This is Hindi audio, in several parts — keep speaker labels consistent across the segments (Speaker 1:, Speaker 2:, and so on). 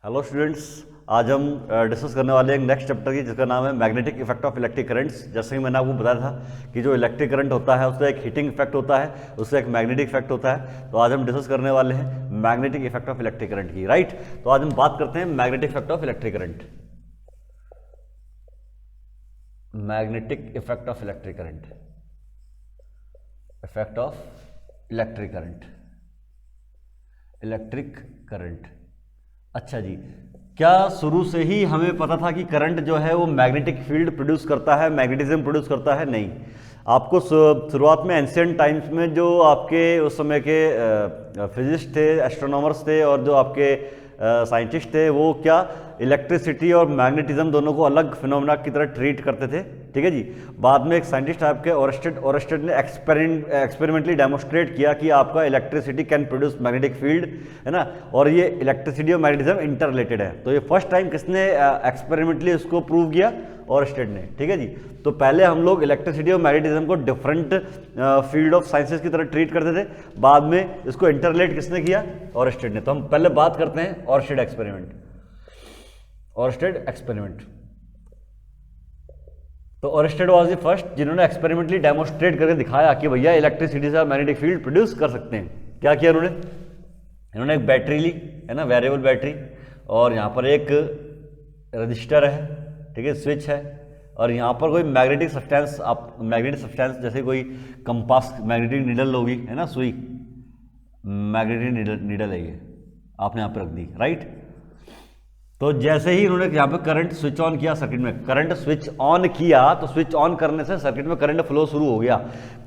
Speaker 1: हेलो स्टूडेंट्स, आज हम डिस्कस करने वाले हैं नेक्स्ट चैप्टर की, जिसका नाम है magnetic effect of electric currents. जैसे कि मैंने आपको बताया था कि जो इलेक्ट्रिक करंट होता है उसका एक हीटिंग इफेक्ट होता है, उसका एक मैग्नेटिक इफेक्ट होता है। तो आज हम डिस्कस करने वाले हैं magnetic effect of electric current की, राइट। तो आज हम बात करते हैं magnetic effect of electric current. Magnetic effect of electric current, effect of electric current, electric current. अच्छा जी, क्या शुरू से ही हमें पता था कि करंट जो है वो मैग्नेटिक फील्ड प्रोड्यूस करता है, मैग्नेटिज्म प्रोड्यूस करता है? नहीं। आपको शुरुआत में एंशिएंट टाइम्स में जो आपके उस समय के फिजिस्ट थे, एस्ट्रोनॉमर्स थे और जो आपके साइंटिस्ट थे, वो क्या इलेक्ट्रिसिटी और मैग्नेटिज्म दोनों को अलग फिनोमेना की तरह ट्रीट करते थे, ठीक है जी। बाद में एक साइंटिस्ट आपके ओरस्टेड ने एक्सपेरिमेंटली डेमोस्ट्रेट किया कि आपका electricity can produce magnetic field, है ना, और ये इलेक्ट्रिसिटी और मैग्नेटिज्म इंटर रिलेटेड है। तो ये फर्स्ट टाइम किसने एक्सपेरिमेंटली उसको प्रूव किया? ओरस्टेड ने, ठीक है जी। तो पहले हम लोग इलेक्ट्रिसिटी और मैग्नेटिज्म को डिफरेंट फील्ड ऑफ साइंसेस की तरह ट्रीट करते थे, बाद में इसको इंटरलेट किसने किया? ओरस्टेड ने। तो हम पहले बात करते हैं ओरस्टेड एक्सपेरिमेंट। ओरस्टेड एक्सपेरिमेंट, तो ओरस्टेड वाज द फर्स्ट जिन्होंने एक्सपेरिमेंटली डेमोस्ट्रेट करके दिखाया कि भैया इलेक्ट्रिसिटी से मैग्नेटिक फील्ड प्रोड्यूस कर सकते हैं। क्या किया इन्होंने एक बैटरी ली, है ना, वेरिएबल बैटरी, और यहाँ पर एक रजिस्टर है, ठीक है, स्विच है, और यहाँ पर कोई मैग्नेटिक सब्सटेंस, आप मैग्नेटिक सब्सटेंस जैसे कोई कंपास, मैग्नेटिक नीडल होगी, है ना, सुई, मैग्नेटिक नीडल है ये, आपने यहाँ पर रख दी, राइट। तो जैसे ही इन्होंने यहाँ पे करंट स्विच ऑन किया, सर्किट में करंट स्विच ऑन किया, तो स्विच ऑन करने से सर्किट में करंट फ्लो शुरू हो गया।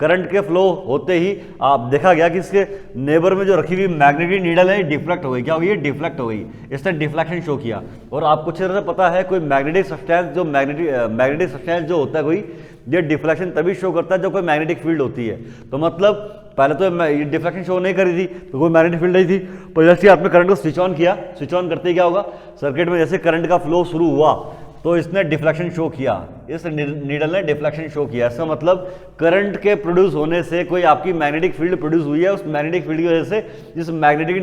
Speaker 1: करंट के फ्लो होते ही आप देखा गया कि इसके नेबर में जो रखी हुई मैग्नेटिक नीडल है डिफ्लेक्ट हो गई। क्या हो गई? डिफ्लेक्ट हो गई। इसने डिफ्लेक्शन शो किया। और आपको अच्छी तरह से पता है कोई मैग्नेटिक सब्सटेंस जो मैग्नेटिक सब्सटेंस जो होता है कोई, ये डिफ्लेक्शन तभी शो करता है जब कोई मैग्नेटिक फील्ड होती है। तो मतलब पहले तो ये डिफ्लेक्शन शो नहीं करी थी, तो कोई मैग्नेटिक फील्ड नहीं थी, पर जैसे आपने करंट को स्विच ऑन किया, स्विच ऑन करते ही क्या होगा, सर्किट में जैसे करंट का फ्लो शुरू हुआ तो इसने डिफ्लेक्शन शो किया, इस नीडल ने डिफ्लेक्शन शो किया। इसका मतलब करंट के प्रोड्यूस होने से कोई आपकी मैग्नेटिक फील्ड प्रोड्यूस हुई है, उस मैग्नेटिक फील्ड की वजह से जिस मैग्नेटिक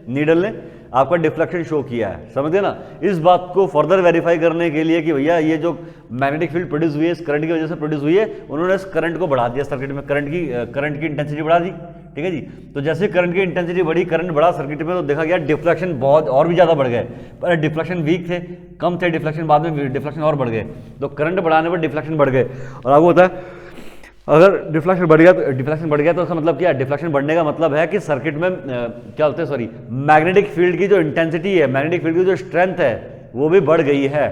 Speaker 1: नीडल ने आपका डिफ्लेक्शन शो किया है, समझते ना। इस बात को फर्दर वेरीफाई करने के लिए कि भैया ये जो मैग्नेटिक फील्ड प्रोड्यूस हुई है इस करंट की वजह से प्रोड्यूस हुई है, उन्होंने इस करंट को बढ़ा दिया, सर्किट में करंट की इंटेंसिटी बढ़ा दी, ठीक है जी। तो जैसे करंट की इंटेंसिटी बढ़ी, करंट बढ़ा सर्किट में, तो देखा गया डिफ्लेक्शन बहुत और भी ज़्यादा बढ़ गए। पहले डिफ्लेक्शन वीक थे, कम थे डिफ्लेक्शन, बाद में डिफ्लेक्शन और बढ़ गए। तो करंट बढ़ाने पर डिफ्लेक्शन बढ़ गए। और आपको होता है अगर डिफ्लेक्शन बढ़ गया तो उसका मतलब क्या है? डिफ्लेक्शन बढ़ने का मतलब है कि सर्किट में क्या होता है, सॉरी, मैग्नेटिक फील्ड की जो इंटेंसिटी है, मैग्नेटिक फील्ड की जो स्ट्रेंथ है, वो भी बढ़ गई है।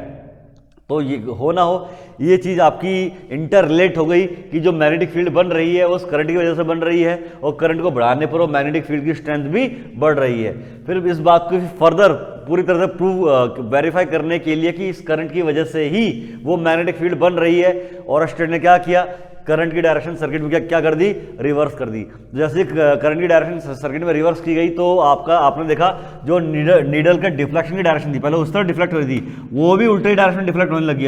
Speaker 1: तो ये हो ना हो, ये चीज़ आपकी इंटर रिलेट हो गई कि जो मैग्नेटिक फील्ड बन रही है वो उस करंट की वजह से बन रही है, और करंट को बढ़ाने पर वो मैग्नेटिक फील्ड की स्ट्रेंथ भी बढ़ रही है। फिर इस बात को फर्दर पूरी तरह से वेरीफाई करने के लिए कि इस करंट की वजह से ही वो मैग्नेटिक फील्ड बन रही है, ओरस्टेड ने क्या किया, करंट की डायरेक्शन सर्किट में क्या कर दी? रिवर्स कर दी। जैसे करंट की डायरेक्शन सर्किट में रिवर्स की गई तो आपने देखा जो नीडल का डिफ्लेक्शन की डायरेक्शन थी, पहले उस तरह डिफ्लेक्ट हो रही थी, वो भी उल्टे डायरेक्शन में डिफ्लेक्ट होने लगी।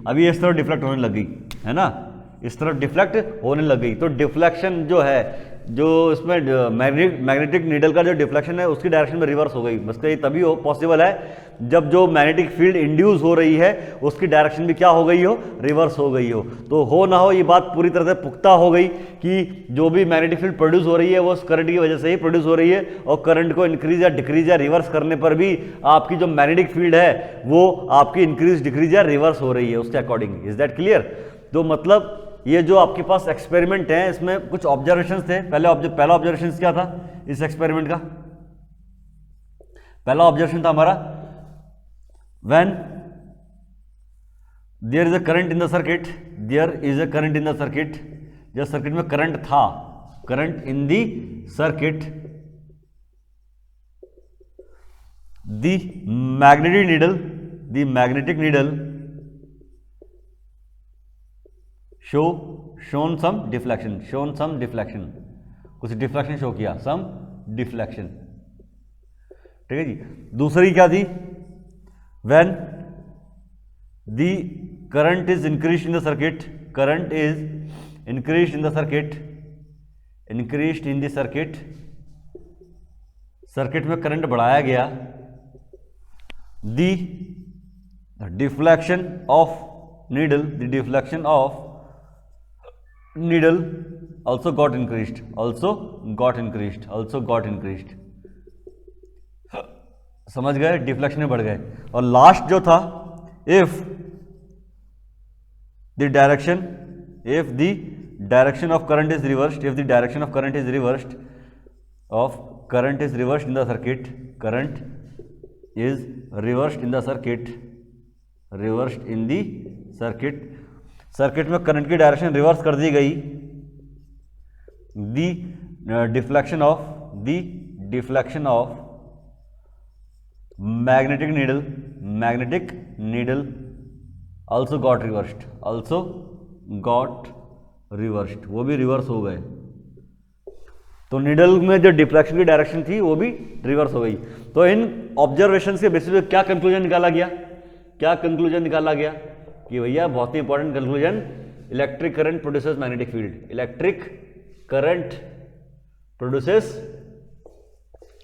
Speaker 1: अभी इस तरह डिफ्लेक्ट होने लग गई, है ना, इस तरह डिफ्लेक्ट होने लग गई। तो डिफ्लेक्शन जो है, जो इसमें मैग्नेटिक नीडल का जो डिफ्लेक्शन है उसकी डायरेक्शन में रिवर्स हो गई। बस ये तभी पॉसिबल है जब जो मैग्नेटिक फील्ड इंड्यूस हो रही है उसकी डायरेक्शन भी क्या हो गई हो? रिवर्स हो गई हो। तो हो ना हो ये बात पूरी तरह से पुख्ता हो गई कि जो भी मैग्नेटिक फील्ड प्रोड्यूस हो रही है वो उस करंट की वजह से ही प्रोड्यूस हो रही है, और करंट को इंक्रीज या डिक्रीज या रिवर्स करने पर भी आपकी जो मैग्नेटिक फील्ड है वो आपकी इंक्रीज, डिक्रीज या रिवर्स हो रही है उसके अकॉर्डिंग। Is that clear? तो मतलब ये जो आपके पास एक्सपेरिमेंट है इसमें कुछ ऑब्जर्वेशंस थे। पहला ऑब्जर्वेशन क्या था इस एक्सपेरिमेंट का? पहला ऑब्जर्वेशन था हमारा, when there is a current in the circuit, जब सर्किट में करंट था, current in the circuit, the magnetic needle shown some deflection, कुछ डिफ्लेक्शन शो किया, सम डिफ्लेक्शन, ठीक है जी। दूसरी क्या थी? When the current is increased in the circuit, circuit में करंट बढ़ाया गया, the deflection of needle, the deflection of needle also got increased, समझ गए, डिफ्लेक्शन में बढ़ गए। और लास्ट जो था, if the direction of current is reversed, if the direction of current is reversed in the circuit, current is reversed in the circuit, circuit में करंट की डायरेक्शन रिवर्स कर दी गई, the deflection of magnetic needle also got reversed, वो भी रिवर्स हो गए। तो नीडल में जो डिफ्लेक्शन की डायरेक्शन थी वो भी रिवर्स हो गई। तो इन ऑब्जर्वेशंस के बेसिस पे क्या कंक्लूजन निकाला गया कि भैया बहुत ही important conclusion, electric current produces magnetic field, electric current produces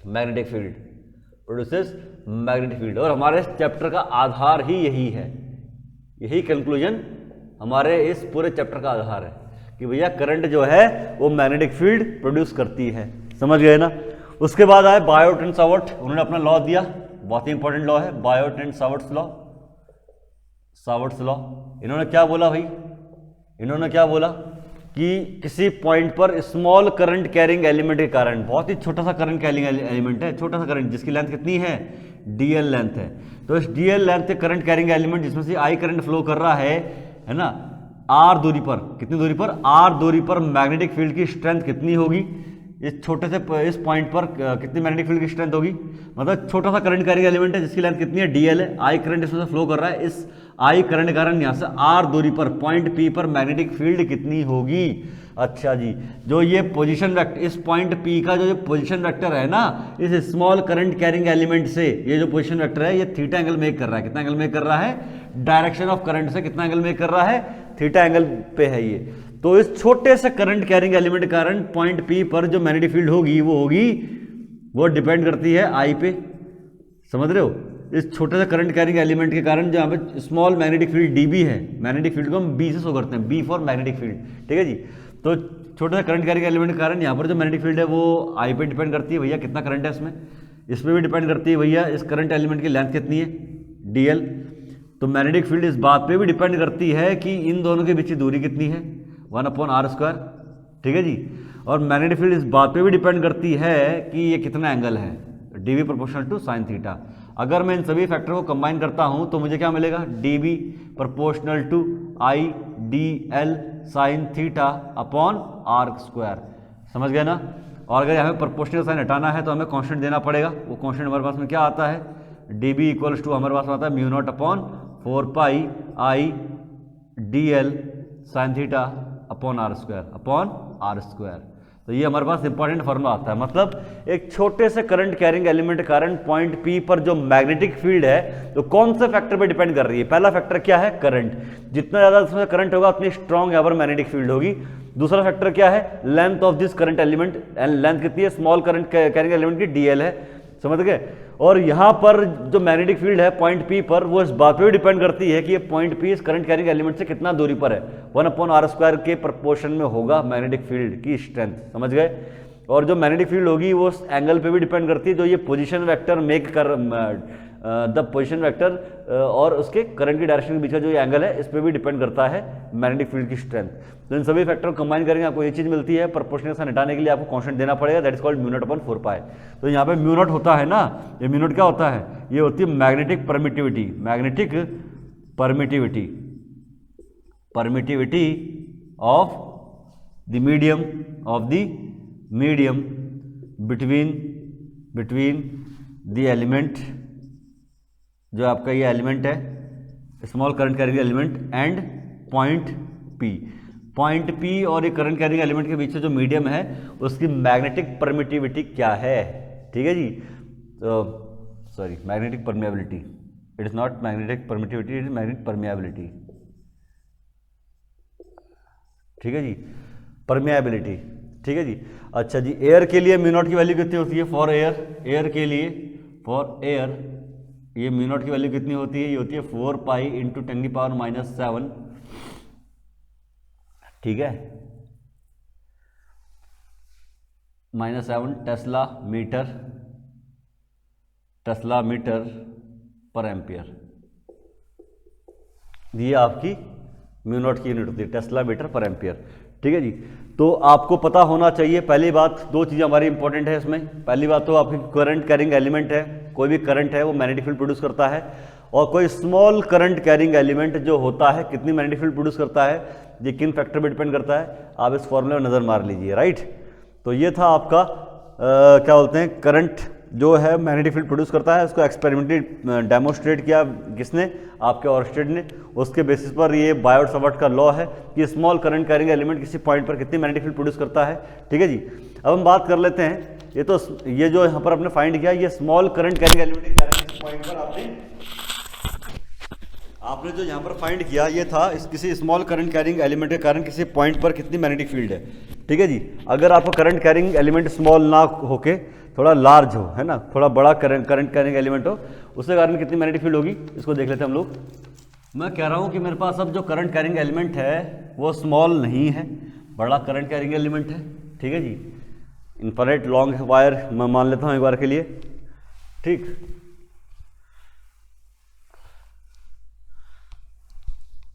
Speaker 1: magnetic field, और हमारे चैप्टर का आधार ही यही है, यही कंक्लूजन हमारे इस पूरे चैप्टर का आधार है कि भैया करंट जो है वो मैग्नेटिक फील्ड प्रोड्यूस करती है। समझ गए ना। उसके बाद आए बायोट एंड सावर्ट, उन्होंने अपना लॉ दिया, बहुत ही इंपॉर्टेंट लॉ है बायोट एंड सावर्ट्स लॉ। इन्होंने क्या बोला भाई, कि किसी पॉइंट पर स्मॉल करंट कैरिंग एलिमेंट के कारण, बहुत ही छोटा सा करंट कैरिंग एलिमेंट है, छोटा सा करंट जिसकी लेंथ कितनी है, डीएल लेंथ है। तो इस डीएल लेंथ के करंट कैरिंग एलिमेंट जिसमें से आई करंट फ्लो कर रहा है ना, आर दूरी पर, कितनी दूरी पर, आर दूरी पर मैग्नेटिक फील्ड की स्ट्रेंथ कितनी होगी, इस छोटे से इस पॉइंट पर कितनी मैग्नेटिक फील्ड की स्ट्रेंथ होगी, मतलब छोटा सा करंट कैरिंग एलिमेंट है जिसकी लेंथ कितनी है, डीएल है, आई करंट इसमें से फ्लो कर रहा है, इस आई करंट के कारण यहाँ से आर दूरी पर पॉइंट पी पर मैग्नेटिक फील्ड कितनी होगी। अच्छा जी, जो ये पोजीशन वेक्टर, इस पॉइंट पी का जो पोजीशन वेक्टर है ना, इस स्मॉल करंट कैरिंग एलिमेंट से ये जो पोजीशन वेक्टर है ये थीटा एंगल मेक कर रहा है, कितना एंगल मेक कर रहा है, डायरेक्शन ऑफ करंट से कितना एंगल मेक कर रहा है, थीटा एंगल पे है ये। तो इस छोटे से करंट कैरिंग एलिमेंट के कारण पॉइंट पी पर जो मैग्नेटिक फील्ड होगी वो डिपेंड करती है आई पे, समझ रहे हो। इस छोटे से करंट कैरिंग एलिमेंट के कारण जहाँ पे स्मॉल मैग्नेटिक फील्ड डीबी है, मैग्नेटिक फील्ड को हम बी से शो करते हैं, बी फॉर मैग्नेटिक फील्ड, ठीक है जी। तो छोटे से करंट कैरिंग एलिमेंट के कारण यहाँ पर जो मैग्नेटिक फील्ड है वो आई पे डिपेंड करती है, भैया कितना करंट है इसमें, इसमें भी डिपेंड करती है भैया इस करंट एलिमेंट की लेंथ कितनी है, डीएल। तो मैग्नेटिक फील्ड इस बात पे भी डिपेंड करती है कि इन दोनों के बीच की दूरी कितनी है, 1/r², ठीक है जी। और मैग्नेटिक फील्ड इस बात पे भी डिपेंड करती है कि ये कितना एंगल है, dV proportional to sine theta. अगर मैं इन सभी फैक्टर को कंबाइन करता हूं तो मुझे क्या मिलेगा, dV proportional to I D L sine theta upon r², समझ गए ना। और अगर हमें प्रोपोर्शनल साइन हटाना है तो हमें कांस्टेंट देना पड़ेगा, वो कांस्टेंट हमारे पास में क्या आता है, dB इक्वल्स टू हमारे पास आता है μ0 upon 4π I D L sine theta upon r²। तो ये हमारे पास इंपॉर्टेंट फॉर्मूला आता है, मतलब एक छोटे से करंट कैरिंग एलिमेंट के कारण पॉइंट पी पर जो मैग्नेटिक फील्ड है तो कौन से फैक्टर पे डिपेंड कर रही है। पहला फैक्टर क्या है, करंट, जितना ज्यादा इसमें करंट होगा उतनी स्ट्रॉन्ग यहाँ पर मैग्नेटिक फील्ड होगी। दूसरा फैक्टर क्या है, length of this current element, length कितनी है, स्मॉल करंट कैरिंग एलिमेंट की डीएल है, समझ गए। और यहाँ पर जो मैग्नेटिक फील्ड है पॉइंट पी पर, वो इस बात पे भी डिपेंड करती है कि ये पॉइंट पी इस करंट कैरिंग एलिमेंट से कितना दूरी पर है, 1/r² के प्रोपोर्शन में होगा मैग्नेटिक फील्ड की स्ट्रेंथ, समझ गए। और जो मैग्नेटिक फील्ड होगी वो उस एंगल पे भी डिपेंड करती है जो ये पोजीशन वेक्टर मेक कर, द पोजीशन वेक्टर और उसके करंट की डायरेक्शन के बीच का जो ये एंगल है इस पे भी डिपेंड करता है मैग्नेटिक फील्ड की स्ट्रेंथ। तो इन सभी फैक्टर को कंबाइन करेंगे आपको ये चीज मिलती है, प्रोपोर्शनल साइन हटाने के लिए आपको कांस्टेंट देना पड़ेगा, दैट इज कॉल्ड μ0 अपॉन 4π। तो यहाँ पे μ0 होता है ना, ये μ0 क्या होता है, ये होती है magnetic permittivity, permittivity of the medium between the element, जो आपका ये एलिमेंट है small current carrying element and point P और ये करंट कैरिंग एलिमेंट के बीच में जो मीडियम है उसकी मैग्नेटिक परमिटिविटी क्या है, ठीक है जी। तो sorry, magnetic permeability, it is not magnetic permittivity, it is magnetic permeability, ठीक है जी, परमिएबिलिटी, ठीक है जी। अच्छा जी, एयर के लिए μ0 की वैल्यू कितनी होती है, फॉर एयर के लिए, फॉर एयर ये म्यू नॉट की वैल्यू कितनी होती है, ये होती है 4 पाई इंटू 10⁻⁻⁷, ठीक है, -7 टेस्ला मीटर पर एम्पियर। ये आपकी म्यू नॉट की यूनिट होती है, टेस्ला मीटर पर एम्पियर, ठीक है जी। तो आपको पता होना चाहिए, पहली बात, दो चीज़ें हमारी इंपॉर्टेंट है इसमें। पहली बात तो आपकी करंट कैरिंग एलिमेंट है, कोई भी करंट है वो मैग्नेटिक फील्ड प्रोड्यूस करता है, और कोई स्मॉल करंट कैरिंग एलिमेंट जो होता है कितनी मैग्नेटिक फील्ड प्रोड्यूस करता है, ये किन फैक्टर पर डिपेंड करता है, आप इस फॉर्मूले में नज़र मार लीजिए, राइट। तो ये था आपका क्या बोलते हैं, करंट जो है मैग्नेटिक फील्ड प्रोड्यूस करता है, उसको एक्सपेरिमेंटली डेमोस्ट्रेट किया किसने, आपके ऑर्स्टेड ने। उसके बेसिस पर ये बायोट सावर्ट का लॉ है कि स्मॉल करंट कैरिंग एलिमेंट किसी पॉइंट पर कितनी मैग्नेटिक फील्ड प्रोड्यूस करता है, ठीक है जी। अब हम बात कर लेते हैं, ये जो यहाँ पर आपने फाइंड किया, ये स्मॉल करंट कैरिंग एलिमेंट किस पॉइंट पर आपने जो यहाँ पर फाइंड किया, ये था किसी स्मॉल करंट कैरिंग एलिमेंट के कारण किसी पॉइंट पर कितनी मैग्नेटिक फील्ड है, ठीक है जी। अगर आपका करंट कैरिंग एलिमेंट स्मॉल ना होके थोड़ा लार्ज हो, है ना, थोड़ा बड़ा करंट कैरिंग एलिमेंट हो, उसके कारण कितनी मैग्नेटिक फील्ड होगी, इसको देख लेते हैं हम लोग। मैं कह रहा हूँ कि मेरे पास अब जो करंट कैरिंग एलिमेंट है वो स्मॉल नहीं है, बड़ा करंट कैरिंग एलिमेंट है, ठीक है जी। इन्फिनिट लॉन्ग वायर मैं मान लेता हूँ एक बार के लिए, ठीक।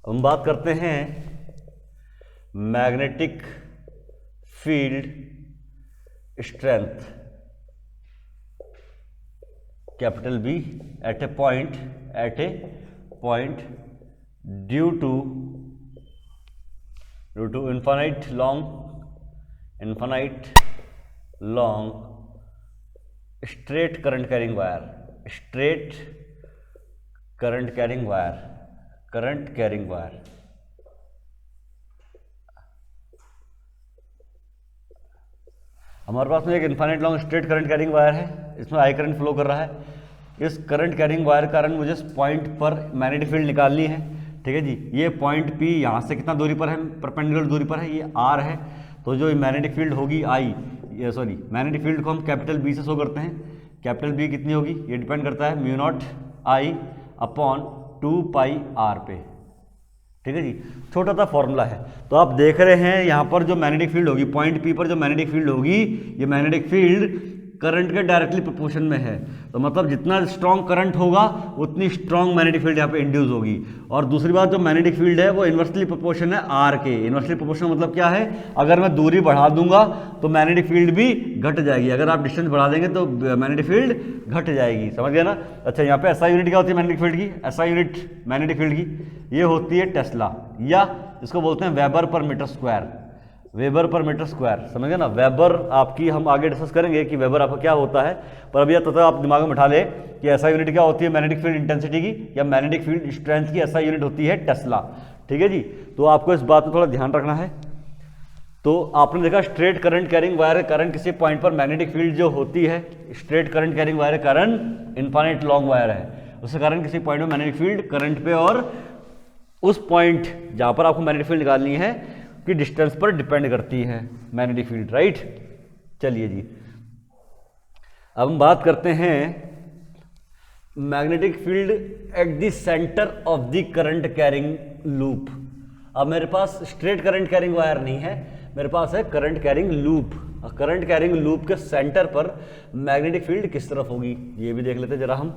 Speaker 1: हम बात करते हैं magnetic field strength, capital B at a point due to infinite long straight current carrying wire, हमारे पास में एक infinite long straight current carrying wire है, इसमें आई करंट फ्लो कर रहा है। इस करंट कैरिंग वायर के कारण मुझे इस पॉइंट पर मैग्नेटिक फील्ड निकालनी है, ठीक है जी। ये पॉइंट P यहाँ से कितना दूरी पर है, परपेंडिकुलर दूरी पर है, ये R है। तो जो मैग्नेटिक फील्ड होगी मैग्नेटिक फील्ड को हम कैपिटल B से शो करते हैं। कैपिटल B कितनी होगी, ये डिपेंड करता है mu naught I upon 2 pi R पे, ठीक है जी। छोटा सा फॉर्मूला है। तो आप देख रहे हैं यहाँ पर जो मैग्नेटिक फील्ड होगी, पॉइंट P पर जो मैग्नेटिक फील्ड होगी, ये मैग्नेटिक फील्ड करंट के डायरेक्टली प्रोपोर्शन में है। तो मतलब जितना स्ट्रॉन्ग करंट होगा उतनी स्ट्रॉन्ग मैग्नेटिक फील्ड यहाँ पे इंड्यूस होगी। और दूसरी बात, जो मैग्नेटिक फील्ड है वो इन्वर्सली प्रोपोर्शन है R के। इन्वर्सली प्रोपोर्शन मतलब क्या है, अगर मैं दूरी बढ़ा दूंगा तो मैग्नेटिक फील्ड भी घट जाएगी, अगर आप डिस्टेंस बढ़ा देंगे तो मैग्नेटिक फील्ड घट जाएगी, समझ गया ना। अच्छा, यहाँ पे SI यूनिट क्या होती है मैग्नेटिक फील्ड की, SI यूनिट मैग्नेटिक फील्ड की ये होती है टेस्ला, या इसको बोलते हैं weber per metre square, weber per metre square, समझ गए ना। वेबर आपकी हम आगे डिस्कस करेंगे कि वेबर आपका क्या होता है, पर अभी तथा आप दिमाग में बैठा ले कि SI यूनिट क्या होती है मैग्नेटिक फील्ड इंटेंसिटी की, या मैग्नेटिक फील्ड स्ट्रेंथ की SI यूनिट होती है टेस्ला, ठीक है जी। तो आपको इस बात में थोड़ा ध्यान रखना है। तो आपने देखा स्ट्रेट करंट कैरिंग वायर के कारण किसी पॉइंट पर मैग्नेटिक फील्ड जो होती है, स्ट्रेट करंट कैरिंग वायर के कारण इनफाइनाइट लॉन्ग वायर है, उसके कारण किसी पॉइंट में मैग्नेटिक फील्ड करंट पे और उस पॉइंट जहां पर आपको मैग्नेटिक फील्ड निकालनी है कि डिस्टेंस पर डिपेंड करती है मैग्नेटिक फील्ड, राइट। चलिए जी, अब हम बात करते हैं magnetic field at the centre of the current carrying loop. अब मेरे पास स्ट्रेट करंट कैरिंग वायर नहीं है, मेरे पास है current carrying loop. Current carrying loop के सेंटर पर मैग्नेटिक फील्ड किस तरफ होगी ये भी देख लेते हैं जरा हम।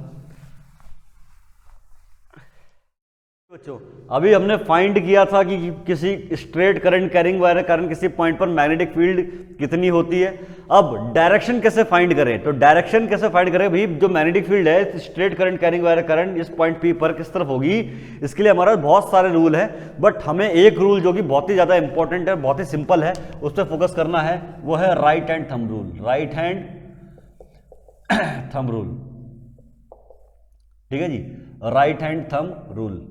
Speaker 1: बच्चों, अभी हमने फाइंड किया था कि किसी स्ट्रेट करंट कैरिंग वायर के कारण किसी पॉइंट पर मैग्नेटिक फील्ड कितनी होती है। अब डायरेक्शन कैसे फाइंड करें, तो डायरेक्शन कैसे फाइंड करें भाई, जो मैग्नेटिक फील्ड है स्ट्रेट करंट कैरिंग वायर के कारण इस पॉइंट P पर किस तरफ होगी, इसके लिए हमारा बहुत सारे रूल है, बट हमें एक रूल जो कि बहुत ही ज्यादा इंपॉर्टेंट है, बहुत ही सिंपल है, उस पर फोकस करना है, वो है right hand thumb rule. Right hand thumb rule, ठीक है जी, right hand thumb rule.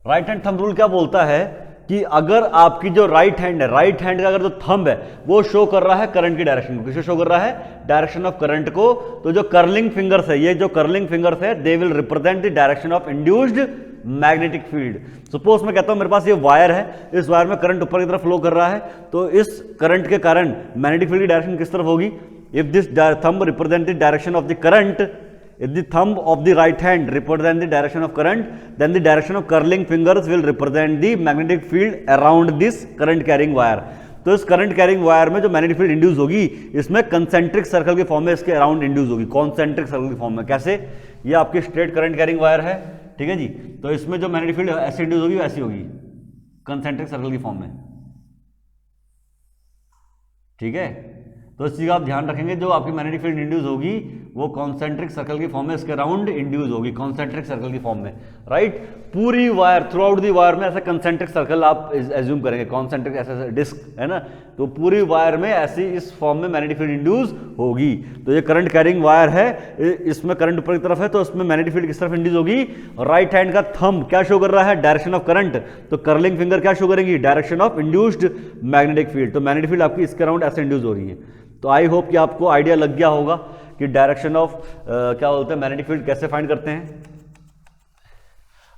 Speaker 1: Right hand thumb rule क्या बोलता है कि अगर आपकी जो राइट हैंड है, राइट हैंड का अगर जो थंब है वो शो कर रहा है करंट की डायरेक्शन को, किसे शो कर रहा है, डायरेक्शन ऑफ करंट को, तो जो कर्लिंग फिंगर्स है, ये जो कर्लिंग फिंगर्स है, they will represent the direction of induced magnetic field. Suppose मैं कहता हूं मेरे पास ये वायर है, इस वायर में करंट ऊपर की तरफ फ्लो कर रहा है, तो इस करंट के कारण मैग्नेटिक फील्ड की डायरेक्शन किस तरफ होगी, if this thumb represent the direction of the current if the thumb of the right hand represent the direction of current, then the direction of curling fingers will represent the magnetic field around this current carrying wire. तो इस करंट कैरिंग वायर में जो मैग्नेटिक फील्ड इंड्यूस होगी इसमें कंसेंट्रिक सर्कल के फॉर्म में इसके अराउंड इंड्यूस होगी, कॉन्सेंट्रिक सर्कल के फॉर्म में। कैसे? ये आपकी स्ट्रेट करंट कैरिंग वायर है, ठीक है जी, तो इसमें जो मैग्नेटिक फील्ड ऐसे इंड्यूस होगी वैसी होगी, कंसेंट्रिक सर्कल की फॉर्म में, ठीक है। तो इस चीज़ का आप ध्यान रखेंगे, जो आपकी मैग्नेटिक फील्ड इंड्यूस होगी वो कॉन्सेंट्रिक सर्कल की फॉर्म में इसके अराउंड इंड्यूस होगी, कॉन्सेंट्रिक सर्कल की फॉर्म में, राइट। पूरी wire, through out the wire में ऐसा कंसेंट्रिक सर्कल आप एज्यूम करेंगे, कॉन्सेंट्रिक ऐसा डिस्क है ना, तो पूरी वायर में ऐसी इस फॉर्म में मैग्नेटिक फील्ड इंड्यूस होगी। तो ये करंट कैरिंग वायर है, इसमें करंट ऊपर की तरफ है, तो इसमें मैग्नेटिक फील्ड किस तरफ इंड्यूस होगी? राइट हैंड का थंब क्या शो कर रहा है? Direction of current. तो कर्लिंग फिंगर क्या शो करेंगी? Direction of induced magnetic field. तो मैग्नेटिक फील्ड आपकी इसके अराउंड ऐसे इंड्यूस हो रही है। तो आई होप कि आपको आइडिया लग गया होगा कि डायरेक्शन ऑफ क्या बोलते हैं मैग्नेटिक फील्ड कैसे फाइंड करते हैं।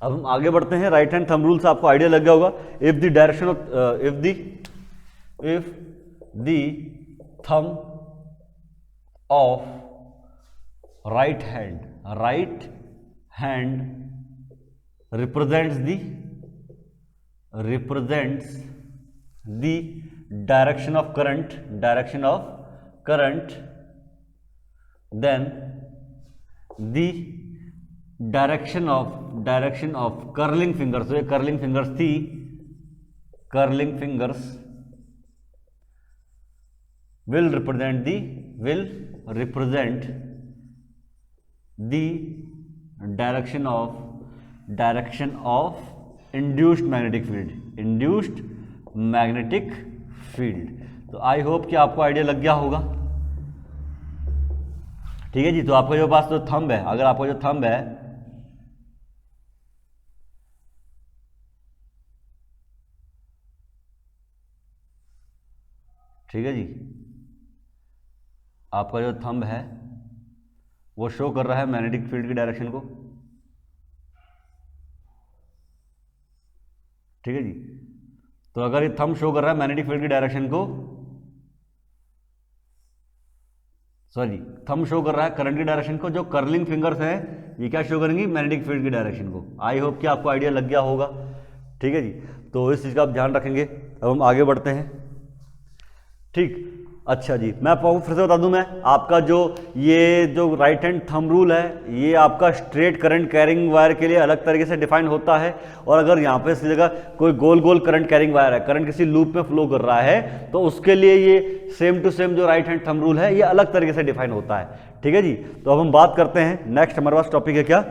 Speaker 1: अब हम आगे बढ़ते हैं, राइट हैंड थंब रूल से आपको आइडिया लग गया होगा। If the direction of if the thumb of right hand represents the direction of current, then the direction of curling fingers, so ये curling fingers थी, curling fingers will represent the direction of induced magnetic field। तो आई होप कि आपको आइडिया लग गया होगा, ठीक है जी। तो आपका जो पास जो थंब है, अगर आपका जो थंब है ठीक है जी, आपका जो थंब है वो शो कर रहा है मैग्नेटिक फील्ड की डायरेक्शन को, ठीक है जी। तो अगर ये थंब शो कर रहा है मैग्नेटिक फील्ड की डायरेक्शन को, सॉरी थंब शो कर रहा है करंट की डायरेक्शन को, जो कर्लिंग फिंगर्स हैं ये क्या शो करेंगी? मैग्नेटिक फील्ड की डायरेक्शन को। आई होप कि आपको आइडिया लग गया होगा, ठीक है जी। तो इस चीज़ का आप ध्यान रखेंगे। अब हम आगे बढ़ते हैं, ठीक। अच्छा जी, मैं आपको फिर से बता दूं, मैं आपका जो ये जो राइट हैंड थंब रूल है ये आपका स्ट्रेट करंट कैरिंग वायर के लिए अलग तरीके से डिफाइन होता है। और अगर यहाँ पे इसकी जगह कोई गोल गोल करंट कैरिंग वायर है, करंट किसी लूप में फ्लो कर रहा है, तो उसके लिए ये सेम टू सेम जो राइट हैंड थंब रूल है ये अलग तरीके से डिफाइन होता है, ठीक है जी। तो अब हम बात करते हैं, नेक्स्ट हमारे पास टॉपिक है क्या?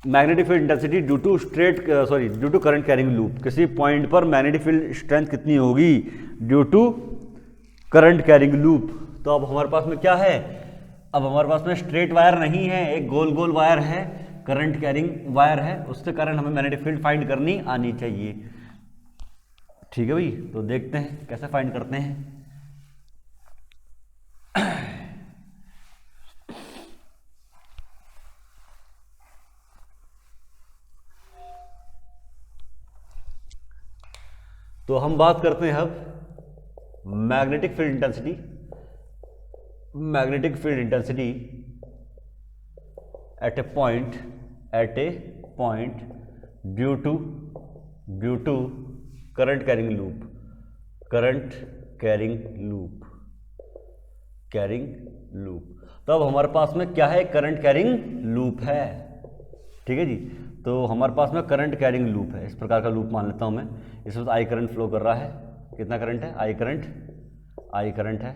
Speaker 1: Magnetic field intensity due to current carrying loop. किसी पॉइंट पर मैग्नेटिक फील्ड स्ट्रेंथ कितनी होगी due to current carrying loop. तो अब हमारे पास में क्या है? अब हमारे पास में स्ट्रेट वायर नहीं है, एक गोल गोल वायर है, करंट कैरिंग वायर है, उसके कारण हमें मैग्नेटिक फील्ड फाइंड करनी आनी चाहिए, ठीक है भाई। तो देखते हैं कैसे फाइंड करते हैं। तो हम बात करते हैं अब magnetic field intensity at a point due to current carrying loop. तो अब हमारे पास में क्या है? करंट कैरिंग लूप है, ठीक है जी। तो हमारे पास में करंट कैरिंग लूप है, इस प्रकार का लूप मान लेता हूं मैं। इसमें आई करंट फ्लो कर रहा है, कितना करंट है? आई करंट है,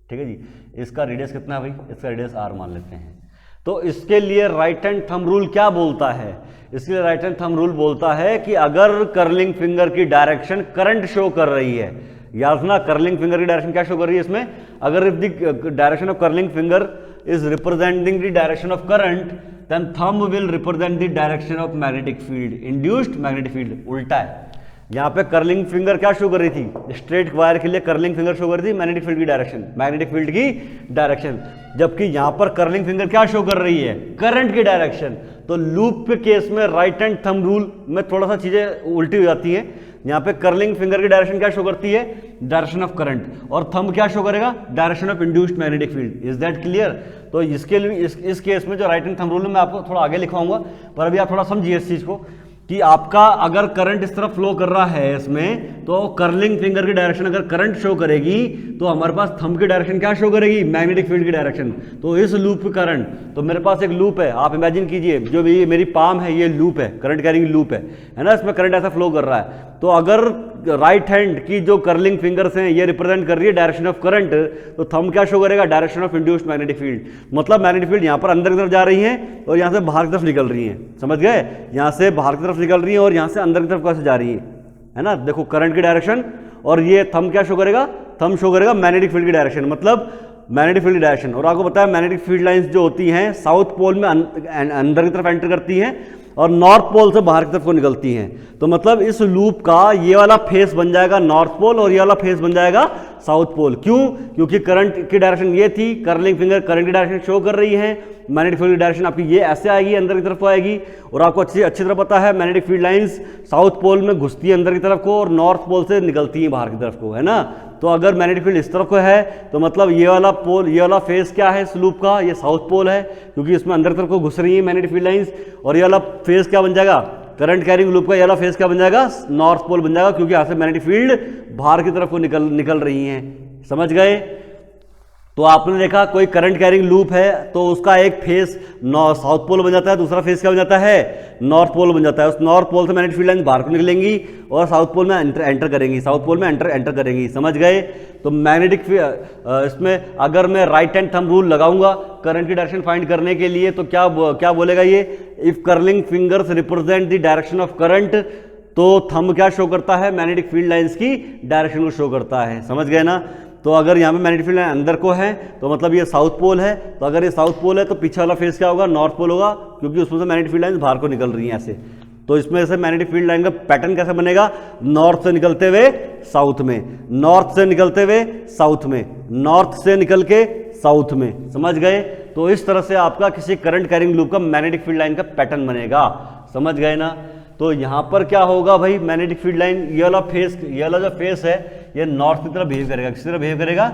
Speaker 1: ठीक है जी। इसका रेडियस कितना है भाई? इसका रेडियस r मान लेते हैं। तो इसके लिए राइट हैंड थंब रूल क्या बोलता है? इसके लिए राइट हैंड थंब रूल बोलता है कि अगर कर्लिंग फिंगर की डायरेक्शन करंट शो कर रही है, याद रखना कर्लिंग फिंगर की डायरेक्शन क्या शो कर रही है इसमें? अगर if the direction of curling finger is representing the direction of current, then thumb will represent the direction of magnetic field, induced magnetic field। उल्टा है, यहाँ पे कर्लिंग फिंगर क्या शो कर रही थी? स्ट्रेट वायर के लिए कर्लिंग फिंगर शो कर रही थी मैग्नेटिक फील्ड की डायरेक्शन, जबकि यहाँ पर कर्लिंग फिंगर क्या शो कर रही है? करंट की डायरेक्शन। तो लूप के केस में राइट हैंड थंब रूल में थोड़ा सा चीजें उल्टी हो जाती हैं। यहाँ पे कर्लिंग फिंगर की डायरेक्शन क्या शो करती है, डायरेक्शन ऑफ करंट, और थंब क्या शो करेगा, direction of induced magnetic field. Is that clear? तो इसके लिए इस केस में जो राइट हैंड थंब रूल है मैं आपको थोड़ा आगे लिखवाऊंगा, पर अभी आप थोड़ा समझिए इस चीज को कि आपका अगर करंट इस तरफ फ्लो कर रहा है इसमें, तो कर्लिंग फिंगर की डायरेक्शन अगर करंट शो करेगी तो हमारे पास थंब की डायरेक्शन क्या शो करेगी, मैग्नेटिक फील्ड की डायरेक्शन। तो इस लूप की करंट, तो मेरे पास एक लूप है, आप इमेजिन कीजिए जो भी मेरी पाम है ये लूप है, करंट कैरिंग लूप है ना, इसमें करंट ऐसा फ्लो कर रहा है। तो अगर राइट हैंड की जो कर्लिंग फिंगर्स हैं ये रिप्रेजेंट कर रही है डायरेक्शन ऑफ करंट, तो थंब क्या शो करेगा, direction of induced magnetic field. मतलब मैग्नेटिक फील्ड यहाँ पर अंदर की तरफ जा रही है और यहाँ से बाहर की तरफ निकल रही है, समझ गए, यहाँ से बाहर की तरफ निकल रही है और यहाँ से अंदर की तरफ कैसे जा रही है ना, देखो करंट की डायरेक्शन, और ये थंब क्या शो करेगा, थंब शो करेगा मैग्नेटिक फील्ड की डायरेक्शन, मतलब मैग्नेटिक फील्ड डायरेक्शन। और आपको पता है मैग्नेटिक फील्ड लाइंस जो होती हैं साउथ पोल में अंदर की तरफ एंटर करती हैं और नॉर्थ पोल से बाहर की तरफ को निकलती हैं। तो मतलब इस लूप का ये वाला फेस बन जाएगा नॉर्थ पोल और ये वाला फेस बन जाएगा साउथ पोल। क्यों? क्योंकि करंट की डायरेक्शन ये थी, कर्लिंग फिंगर करंट की डायरेक्शन शो कर रही है, मैग्नेटिक फील्ड की डायरेक्शन आपकी ये ऐसे आएगी, अंदर की तरफ को आएगी। और आपको अच्छी तरह पता है magnetic field lines south pole में घुसती है अंदर की तरफ को और नॉर्थ पोल से निकलती है बाहर की तरफ को, है ना। तो अगर मैग्नेटिक फील्ड इस तरफ को है तो मतलब ये वाला पोल, ये वाला फेस क्या है इस लूप का, ये साउथ पोल है क्योंकि इसमें अंदर तरफ को घुस रही है मैग्नेटिक फील्ड लाइंस। और ये वाला फेस क्या बन जाएगा, करंट कैरिंग लूप का ये वाला फेस क्या बन जाएगा, नॉर्थ पोल बन जाएगा, क्योंकि यहाँ से मैग्नेटिक फील्ड बाहर की तरफ को निकल रही है, समझ गए। तो आपने देखा कोई करंट कैरिंग लूप है तो उसका एक फेस साउथ पोल बन जाता है, दूसरा फेस क्या बन जाता है, नॉर्थ पोल बन जाता है। उस नॉर्थ पोल से मैग्नेटिक फील्ड लाइन बाहर को निकलेंगी और साउथ पोल में एंटर करेंगी, साउथ पोल में एंटर करेंगी, समझ गए। तो मैग्नेटिक इसमें अगर मैं राइट हैंड थंब रूल लगाऊंगा करंट की डायरेक्शन फाइंड करने के लिए, तो क्या बोलेगा ये, if curling fingers represent the direction of current, तो थंब क्या शो करता है, मैग्नेटिक फील्ड लाइंस की डायरेक्शन को शो करता है, समझ गए ना। तो अगर यहाँ पे मैग्नेटिक फील्ड लाइन अंदर को है तो मतलब ये साउथ पोल है, तो अगर ये साउथ पोल है तो पीछे वाला फेस क्या होगा, नॉर्थ पोल होगा, क्योंकि उसमें से मैग्नेटिक फील्ड लाइन बाहर को निकल रही है ऐसे। तो इसमें से मैग्नेटिक फील्ड लाइन का पैटर्न कैसे बनेगा, नॉर्थ से निकलते हुए साउथ में, नॉर्थ से निकलते हुए साउथ में, नॉर्थ से निकल के साउथ में, समझ गए। तो इस तरह से आपका किसी करंट कैरिंग लूप का मैग्नेटिक फील्ड लाइन का पैटर्न बनेगा, समझ गए ना। तो यहाँ पर क्या होगा भाई, मैग्नेटिक फील्ड लाइन ये वाला जो फेस है ये नॉर्थ की तरफ बिहेव करेगा, किसी तरह बिहेव करेगा,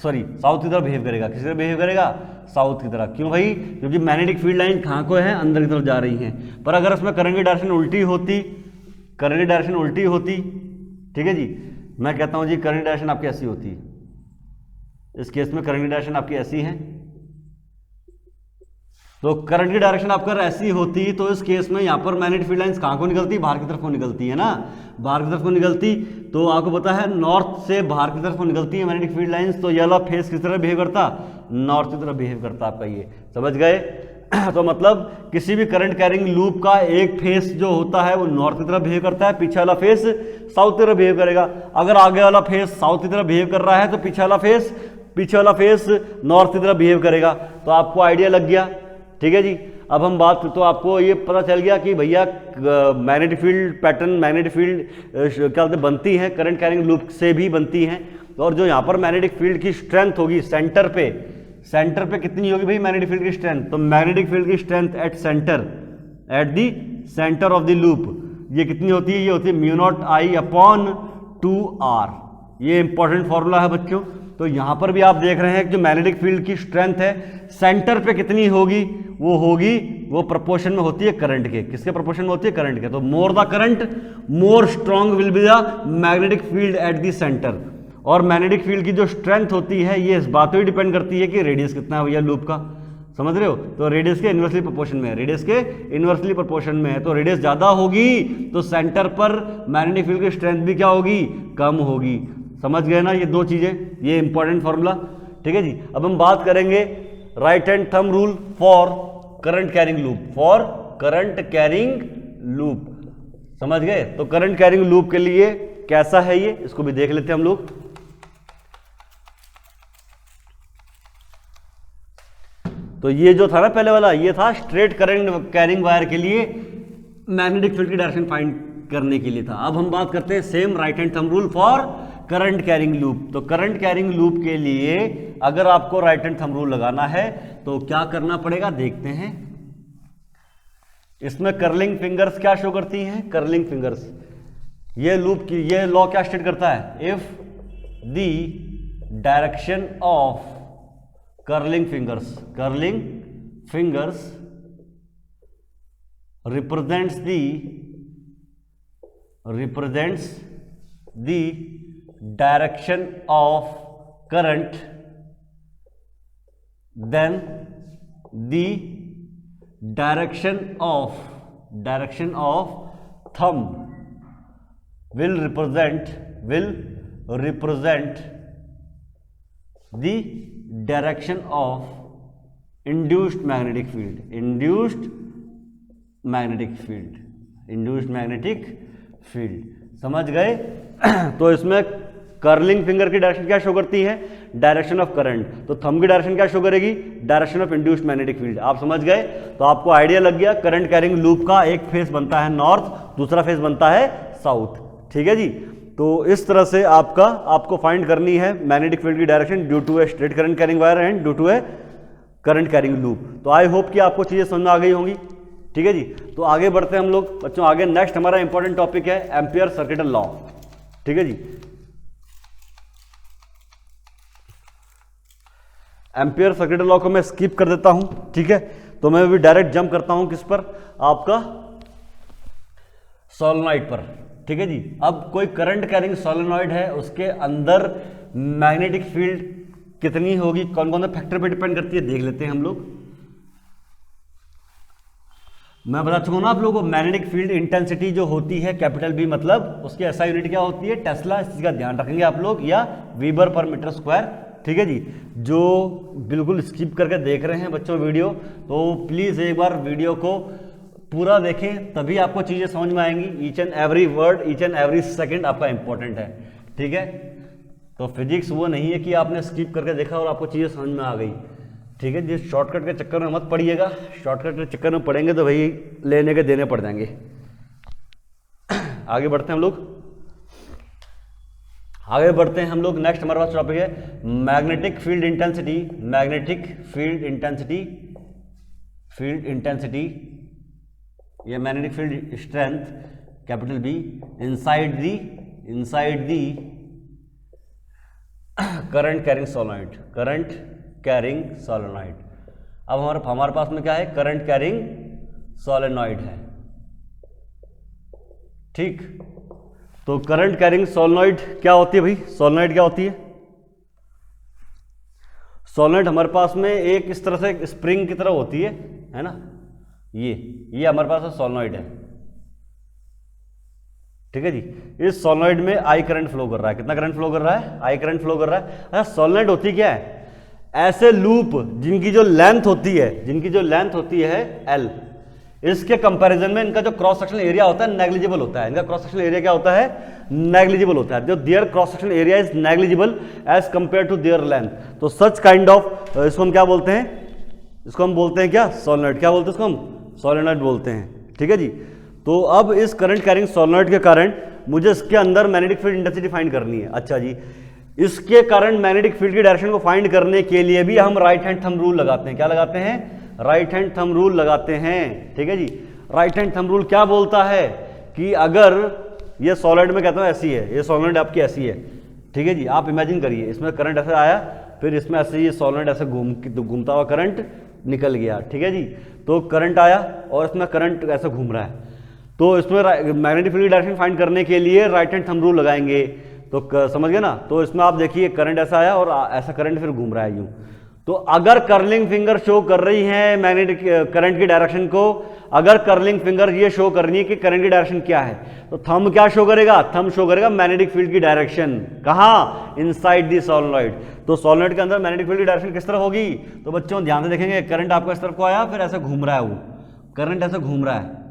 Speaker 1: सॉरी साउथ की तरफ बिहेव करेगा, किसी तरह बिहेव करेगा, साउथ की तरफ। क्यों भाई, क्योंकि मैग्नेटिक फील्ड लाइन कहाँ को है, अंदर की तरफ जा रही है। पर अगर इसमें करंट की डायरेक्शन उल्टी होती, करंट की डायरेक्शन उल्टी होती, ठीक है जी, मैं कहता हूँ जी करंट की डायरेक्शन आपकी ऐसी होती है, इस केस में करंट की डायरेक्शन आपकी ऐसी है, तो करंट की डायरेक्शन आपका ऐसी होती तो इस केस में यहाँ पर मैग्नेटिक फील्ड लाइंस कहाँ को निकलती, बाहर की तरफ को निकलती है ना, बाहर की तरफ को निकलती। तो आपको पता है नॉर्थ से बाहर की तरफ को निकलती है मैग्नेटिक फील्ड लाइंस, तो ये वाला फेस किस तरह बिहेव करता, नॉर्थ की तरफ बिहेव करता आपका ये, समझ गए। तो मतलब किसी भी करंट कैरिंग लूप का एक फेस जो होता है वो नॉर्थ की तरफ बिहेव करता है, पीछे वाला फेस साउथ की तरफ बिहेव करेगा। अगर आगे वाला फेस साउथ की तरफ बिहेव कर रहा है तो पीछे वाला फेस नॉर्थ की तरफ बिहेव करेगा। तो आपको आइडिया लग गया, ठीक है जी। अब हम बात, तो आपको ये पता चल गया कि भैया magnetic field pattern, magnetic field क्या बोलते बनती है करंट कैरिंग लूप से भी बनती हैं। और जो यहाँ पर मैग्नेटिक फील्ड की स्ट्रेंथ होगी सेंटर पे कितनी होगी भाई मैग्नेटिक फील्ड की स्ट्रेंथ, तो मैग्नेटिक फील्ड की strength at the centre of the loop ये कितनी होती है, ये होती है μ0I/2R। ये इंपॉर्टेंट फॉर्मूला है बच्चों। तो यहां पर भी आप देख रहे हैं कि जो मैग्नेटिक फील्ड की स्ट्रेंथ है सेंटर पे कितनी होगी, वो प्रोपोर्शन में होती है करंट के। किसके प्रोपोर्शन में होती है, करंट के। तो more the current more strong will be the magnetic field at the centre. और मैग्नेटिक फील्ड की जो स्ट्रेंथ होती है ये इस बात पर डिपेंड करती है कि रेडियस कितना है भैया लूप का, समझ रहे हो। तो रेडियस के इन्वर्सली प्रोपोर्शन में है, रेडियस के इन्वर्सली प्रोपोर्शन में है। तो रेडियस ज्यादा होगी तो सेंटर पर मैग्नेटिक फील्ड की स्ट्रेंथ भी क्या होगी, कम होगी। समझ गए ना ये दो चीजें, ये इंपॉर्टेंट फॉर्मूला, ठीक है जी। अब हम बात करेंगे right hand thumb rule for current carrying loop, समझ गए। तो करंट कैरिंग लूप के लिए कैसा है ये, इसको भी देख लेते हैं हम लोग। तो ये जो था ना पहले वाला, ये था स्ट्रेट करंट कैरिंग वायर के लिए मैग्नेटिक फील्ड की डायरेक्शन फाइंड करने के लिए था। अब हम बात करते हैं same right hand thumb rule for current carrying loop. तो करंट कैरिंग लूप के लिए अगर आपको राइट हैंड थंब रूल लगाना है तो क्या करना पड़ेगा, देखते हैं। इसमें कर्लिंग फिंगर्स क्या शो करती हैं, कर्लिंग फिंगर्स ये लूप की ये लॉ क्या स्टेट करता है, if the direction of curling fingers represents the direction of current, then the direction of thumb will represent the direction of induced magnetic field. समझ गए? तो इसमें कर्लिंग फिंगर की डायरेक्शन क्या शो करती है, डायरेक्शन ऑफ करंट, तो थंब की डायरेक्शन क्या शो करेगी, direction of induced magnetic field. आप समझ गए? तो आपको आइडिया लग गया, करंट कैरिंग लूप का एक फेस बनता है नॉर्थ, दूसरा फेस बनता है साउथ। ठीक है जी। तो इस तरह से आपको फाइंड करनी है मैग्नेटिक फील्ड की direction due to a straight current carrying wire and due to a current carrying loop. तो आई होप कि आपको चीजें समझ में आ गई होंगी। ठीक है जी। तो आगे बढ़ते हैं हम लोग बच्चों, आगे नेक्स्ट हमारा इंपॉर्टेंट टॉपिक है एम्पियर सर्किटल लॉ। ठीक है जी। एम्पियर सर्किटल लॉ को मैं स्किप कर देता हूं। ठीक है, तो मैं भी डायरेक्ट जंप करता हूं किस पर, आपका सोलेनॉइड पर। ठीक है जी। अब कोई करंट कैरिंग सोलेनॉइड है, उसके अंदर मैग्नेटिक फील्ड कितनी होगी, कौन कौन से फैक्टर पे डिपेंड करती है, देख लेते हैं हम लोग। मैं बता चुका हूं ना आप लोगों को, मैग्नेटिक फील्ड इंटेंसिटी जो होती है कैपिटल बी, मतलब उसकी एसआई यूनिट क्या होती है, टेस्ला। इस चीज का ध्यान रखेंगे आप लोग, या वीबर पर मीटर स्क्वायर। ठीक है जी। जो बिल्कुल स्किप करके देख रहे हैं बच्चों वीडियो, तो प्लीज एक बार वीडियो को पूरा देखें, तभी आपको चीजें समझ में आएंगी। Each and every word, each and every second आपका इंपॉर्टेंट है। ठीक है। तो फिजिक्स वो नहीं है कि आपने स्किप करके देखा और आपको चीजें समझ में आ गई। ठीक है। जिस शॉर्टकट के चक्कर में मत पड़िएगा, शॉर्टकट के चक्कर में पड़ेंगे तो भाई लेने के देने पड़ जाएंगे। आगे बढ़ते हैं हम लोग, नेक्स्ट हमारे पास टॉपिक है मैग्नेटिक फील्ड इंटेंसिटी। या magnetic field strength capital be inside the current carrying solenoid. अब हमारे पास में क्या है, करंट कैरिंग सोलेनॉइड है। ठीक। तो करंट कैरिंग सोलेनॉइड क्या होती है भाई, सोलेनॉइड क्या होती है? सोलेनॉइड हमारे पास में एक इस तरह से स्प्रिंग की तरह होती है ना। ये हमारे पास सोलेनॉइड है। ठीक है जी। इस सोलेनॉइड में आई करंट फ्लो कर रहा है। कितना करंट फ्लो कर रहा है? आई करंट फ्लो कर रहा है। अच्छा, सोलेनॉइड होती क्या है? ऐसे लूप जिनकी जो लेंथ होती है एल, इसके कंपैरिजन में इनका जो क्रॉस सेक्शनल एरिया होता है नेग्लिजिबल होता है। इनका क्रॉस सेक्शनल एरिया क्या होता है? नेग्लिजिबल होता है। जो their cross sectional area is negligible as compare to their length. तो सच काइंड ऑफ, इसको हम क्या बोलते हैं? इसको हम बोलते हैं क्या? सोलेनॉइड। क्या बोलते हैं इसको हम? सोलेनॉइड बोलते हैं। ठीक है जी। तो अब इस करंट कैरिंग सोलेनॉइड के कारण मुझे इसके अंदर मैग्नेटिक फील्ड इंटेंसिटी फाइंड करनी है। अच्छा जी, इसके कारण मैग्नेटिक फील्ड की डायरेक्शन को फाइंड करने के लिए भी हम राइट हैंड थंब रूल लगाते हैं। क्या लगाते हैं? राइट हैंड थंब रूल लगाते हैं। ठीक है जी। राइट हैंड थंब रूल क्या बोलता है कि अगर ये सॉलिड में कहता हूं ऐसी है, ये सॉलिड आपकी ऐसी है। ठीक है जी। आप इमेजिन करिए, इसमें करंट ऐसे आया, फिर इसमें ऐसे ये सॉलिड ऐसे घूमता हुआ करंट निकल गया। ठीक है जी। तो करंट आया और इसमें करंट ऐसे घूम रहा है, तो इसमें मैग्नेटिक फील्ड की डायरेक्शन फाइंड करने के लिए राइट हैंड थंब रूल लगाएंगे। तो समझ गए ना। तो इसमें आप देखिए करंट ऐसा आया और ऐसा करंट फिर घूम रहा है यूं। तो अगर कर्लिंग फिंगर शो कर रही है मैग्नेटिक करंट की डायरेक्शन को, अगर कर्लिंग फिंगर ये शो कर रही है कि करंट की डायरेक्शन क्या है, तो थंब क्या शो करेगा? थंब शो करेगा मैग्नेटिक फील्ड की डायरेक्शन। कहां? Inside the solenoid. तो सोलेनॉइड के अंदर मैग्नेटिक फील्ड की डायरेक्शन किस तरह होगी? तो बच्चों ध्यान से देखेंगे, करंट आपको इस तरफ को आया, फिर ऐसे घूम रहा है, वो करंट ऐसे घूम रहा है।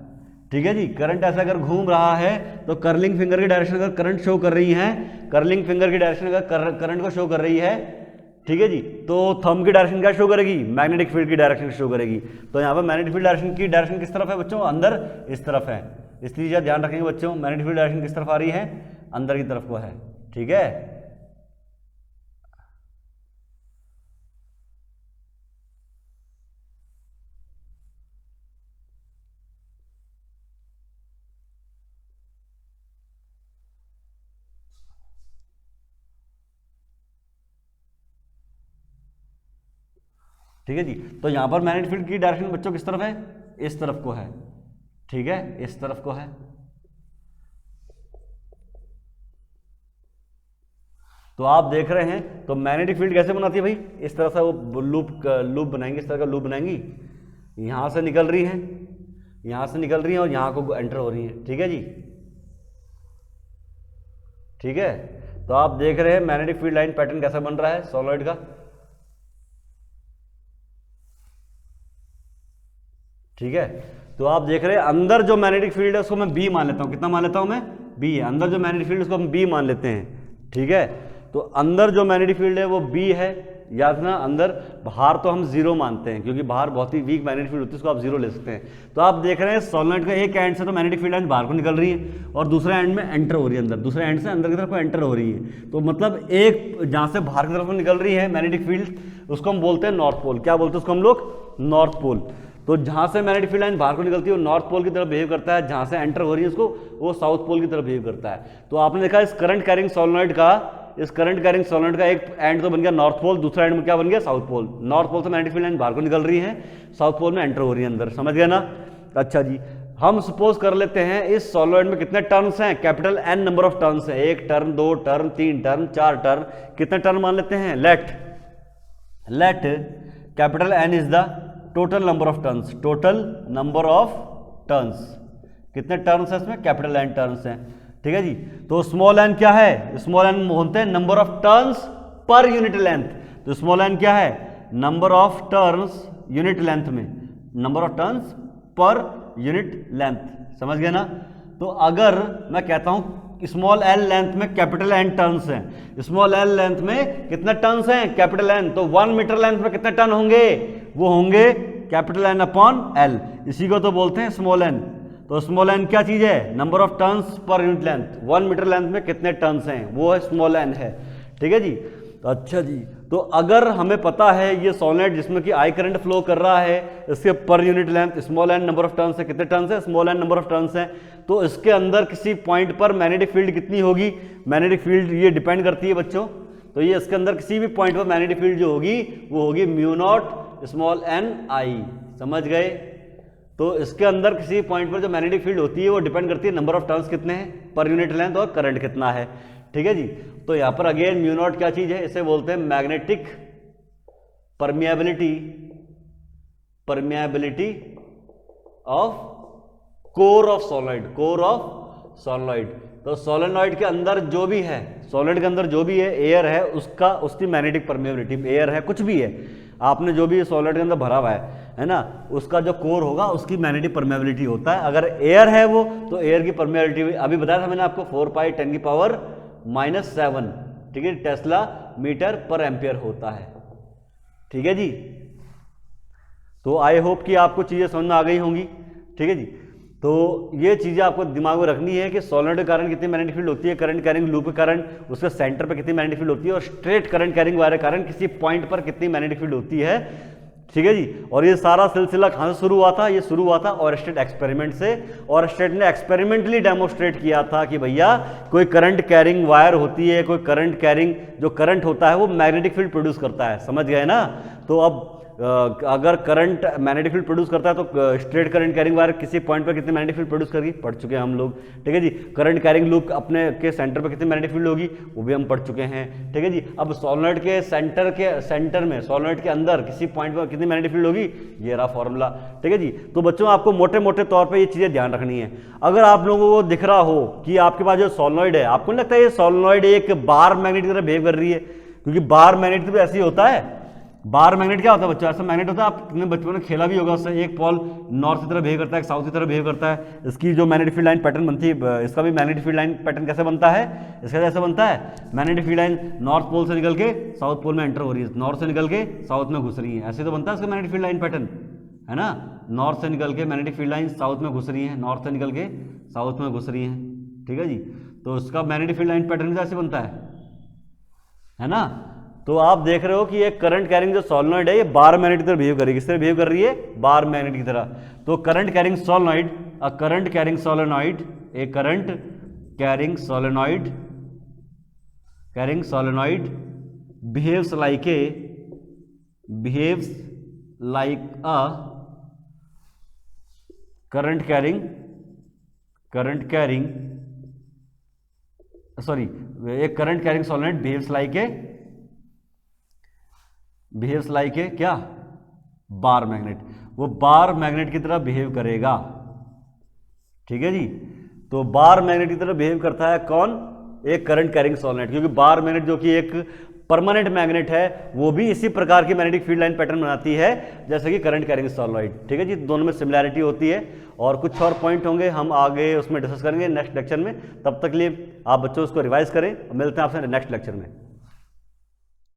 Speaker 1: ठीक है जी। करंट ऐसा अगर घूम रहा है तो कर्लिंग फिंगर की डायरेक्शन अगर करंट शो कर रही है, कर्लिंग फिंगर की डायरेक्शन अगर करंट को शो कर रही है, ठीक है जी, तो थंब की डायरेक्शन क्या शो करेगी? मैग्नेटिक फील्ड की डायरेक्शन शो करेगी। तो यहाँ पर मैग्नेटिक फील्ड डायरेक्शन की डायरेक्शन किस तरफ है बच्चों? अंदर इस तरफ है। इसलिए ध्यान रखेंगे बच्चों, मैग्नेटिक फील्ड डायरेक्शन किस तरफ आ रही है? अंदर की तरफ को है। ठीक है। ठीक है जी। तो यहाँ पर मैग्नेटिक फील्ड की डायरेक्शन बच्चों किस तरफ है, इस तरफ को है, ठीक है, इस तरफ को है। तो आप देख रहे हैं तो मैग्नेटिक फील्ड कैसे बनाती है भाई, इस तरह से वो लूप बनाएंगे, इस तरह का लूप बनाएंगी, यहां से निकल रही हैं, यहां से निकल रही हैं और यहां को एंटर हो रही हैं, ठीक है जी, ठीक है। तो आप देख रहे हैं मैग्नेटिक फील्ड लाइन पैटर्न कैसा बन रहा है सॉलिड का, ठीक है। तो आप देख रहे हैं अंदर जो मैग्नेटिक फील्ड है उसको मैं बी मान लेता हूं, कितना मान लेता हूं मैं, बी है, अंदर जो मैग्नेटिक फील्ड उसको हम बी मान लेते हैं, ठीक है। तो अंदर जो मैग्नेटिक फील्ड है वो बी है, याद ना, अंदर, बाहर तो हम जीरो मानते हैं क्योंकि बाहर बहुत ही वीक मैग्नेटिक फील्ड होती है, उसको आप जीरो ले सकते हैं। तो आप देख रहे हैं सोलेनोइड का एक एंड से तो मैग्नेटिक फील्ड लाइन बाहर को निकल रही है और दूसरे एंड में एंटर हो रही है अंदर, दूसरे एंड से अंदर की तरफ एंटर हो रही है। तो मतलब एक जहां से बाहर की तरफ निकल रही है मैग्नेटिक फील्ड उसको हम बोलते हैं नॉर्थ पोल, क्या बोलते हैं उसको हम लोग, नॉर्थ पोल। तो जहां से मैग्नेटिक फील्ड लाइन बाहर को निकलती है वो नॉर्थ पोल की तरफ बिहेव करता है, जहां से एंटर हो रही है उसको वो साउथ पोल की तरफ बिहेव करता है। तो आपने देखा इस करंट कैरिंग सोलेनोइड का, इस करंट कैरिंग सोलेनोइड का एक एंड तो बन गया नॉर्थ पोल, दूसरा एंड में क्या बन गया, साउथ पोल। नॉर्थ पोल से मैग्नेटिक फील्ड लाइन बाहर को निकल रही है, साउथ पोल में एंटर हो रही है अंदर, समझ गए ना। अच्छा जी, हम सपोज कर लेते हैं इस सोलेनोइड में कितने टर्न्स हैं, capital N number of turns हैं, 1 टर्न 2 टर्न 3 टर्न 4 टर्न, कितने टर्न मान लेते हैं, let capital N is the total number of turns, total number of turns, कितने टर्न्स है इसमें, कैपिटल एन टर्न्स हैं, ठीक है जी। तो स्मॉल एन क्या है, स्मॉल एन होते हैं number of turns per unit length. तो स्मॉल एन क्या है, number of turns unit length में, number of turns per unit length, समझ गए ना। तो अगर मैं कहता हूं स्मॉल एल लेंथ में कैपिटल एन टर्न्स हैं, स्मॉल एल लेंथ में कितने टर्न्स हैं, कैपिटल एन, तो 1 मीटर लेंथ में कितने टर्न होंगे, वो होंगे कैपिटल एन अपॉन एल, इसी को तो बोलते हैं स्मॉल एन। तो स्मॉल एन क्या चीज है, number of turns per unit length, 1 metre length में कितने टर्न्स हैं, वो है स्मॉल एन है, ठीक है जी। तो अच्छा जी, तो अगर हमें पता है ये सोलेनोइड जिसमें कि आई करंट फ्लो कर रहा है, इसके per unit length small N number of turns है, कितने टर्न्स है, small N number of turns है, तो इसके अंदर किसी पॉइंट पर मैग्नेटिक फील्ड कितनी होगी, मैग्नेटिक फील्ड ये डिपेंड करती है बच्चों, तो ये इसके अंदर किसी भी पॉइंट पर मैग्नेटिक फील्ड जो होगी वो होगी म्यू नॉट स्मॉल एन आई, समझ गए। तो इसके अंदर किसी पॉइंट पर जो मैग्नेटिक फील्ड होती है वो डिपेंड करती है नंबर ऑफ टर्न्स कितने हैं पर यूनिट लेंथ और करंट कितना है, ठीक है जी। तो यहां पर अगेन म्यू नॉट क्या चीज है, इसे बोलते हैं magnetic permeability, permeability of core of solenoid, core of solenoid. तो सोलेनोइड के अंदर जो भी है, सोलेनोइड के अंदर जो भी है एयर है उसका, उसकी मैग्नेटिक परमिएबिलिटी, एयर है कुछ भी है, आपने जो भी सोलेनोइड के अंदर भरा हुआ है ना, उसका जो कोर होगा उसकी मैग्नेटिक परमिएबिलिटी होता है। अगर एयर है वो तो एयर की परमिएबिलिटी, अभी बताया था मैंने आपको 4 पाई 10 की पावर -7, ठीक है, टेस्ला मीटर पर एम्पियर होता है, ठीक है जी। तो आई होप कि आपको चीजें समझ में आ गई होंगी, ठीक है जी। तो ये चीजें आपको दिमाग में रखनी है कि सोलेनोइड के कारण कितनी मैग्नेटिक फील्ड होती है, करंट कैरिंग लूप के कारण उसके सेंटर पर कितनी मैग्नेटिक फील्ड होती है, और स्ट्रेट करंट कैरिंग वायर के कारण किसी पॉइंट पर कितनी मैग्नेटिक फील्ड होती है, ठीक है जी। और ये सारा सिलसिला कहां से शुरू हुआ था, ये शुरू हुआ था ओरस्टेड एक्सपेरिमेंट से। ओरस्टेड ने एक्सपेरिमेंटली डेमोस्ट्रेट किया था कि भैया कोई करंट कैरिंग वायर होती है, कोई करंट कैरिंग जो करंट होता है वो मैग्नेटिक फील्ड प्रोड्यूस करता है, समझ गए ना। तो अब अगर करंट मैग्नेटिक फील्ड प्रोड्यूस करता है तो स्ट्रेट करंट कैरिंग वायर किसी पॉइंट पर कितनी मैग्नेटिक फील्ड प्रोड्यूस करेगी, पढ़ चुके हैं हम लोग, ठीक है जी। करंट कैरिंग लूप अपने के सेंटर पर कितनी मैग्नेटिक फील्ड होगी वो भी हम पढ़ चुके हैं, ठीक है जी। अब सोलेनोइड के सेंटर में, सोलेनोइड के अंदर किसी पॉइंट पर कितनी मैग्नेटिक फील्ड होगी, ये रहा फॉर्मूला, ठीक है जी। तो बच्चों आपको मोटे मोटे तौर पर ये चीजें ध्यान रखनी है। अगर आप लोगों को दिख रहा हो कि आपके पास जो सोलेनोइड है, आपको नहीं लगता है ये सोलेनोइड एक बार मैग्नेट की तरह बिहेव कर रही है, क्योंकि बार मैग्नेट तो ऐसे ही होता है। बार मैग्नेट क्या होता है बच्चों, ऐसा मैग्नेट होता है, आपने बचपन में खेला भी होगा उससे, एक पॉल नॉर्थ की तरह बिहेव करता है, एक साउथ की तरह बिहेव करता है। इसकी जो मैग्नेटिक फील्ड लाइन पैटर्न बनती है, इसका भी मैग्नेटिक फील्ड लाइन पैटर्न कैसे बनता है, इसका कैसे बनता है, magnetic field line north pole से निकल के साउथ पोल में एंटर हो रही है, नॉर्थ से निकल के साउथ में घुस रही है, ऐसे तो बनता है इसका मैग्नेटिक फील्ड लाइन पैटर्न, है ना। नॉर्थ से निकल के मैग्नेटिक फील्ड लाइन साउथ में घुस रही है, नॉर्थ से निकल के साउथ में घुस रही है, ठीक है जी। तो इसका मैग्नेटिक फील्ड लाइन पैटर्न कैसे बनता है ना। तो आप देख रहे हो कि ये करंट कैरिंग जो सोलेनोइड है ये बार मैग्नेट की तरह बिहेव कर रही है, किस तरह बिहेव कर रही है, बार मैग्नेट की तरह। तो current carrying solenoid, a current carrying solenoid, A current carrying solenoid, behaves like a current carrying solenoid behaves like a क्या, बार मैग्नेट, वो बार मैग्नेट की तरह बिहेव करेगा। ठीक है जी, तो बार मैग्नेट की तरह बिहेव करता है कौन, एक करंट कैरिंग सोलेनोइड, क्योंकि बार मैग्नेट जो कि एक परमानेंट मैग्नेट है वो भी इसी प्रकार की मैग्नेटिक फील्ड लाइन पैटर्न बनाती है जैसे कि करंट कैरिंग सोलेनोइड। ठीक है जी, दोनों में सिमिलैरिटी होती है और कुछ और पॉइंट होंगे हम आगे उसमें डिस्कस करेंगे नेक्स्ट लेक्चर में। तब तक लिए आप बच्चों उसको रिवाइज करें, मिलते हैं आपसे नेक्स्ट लेक्चर में।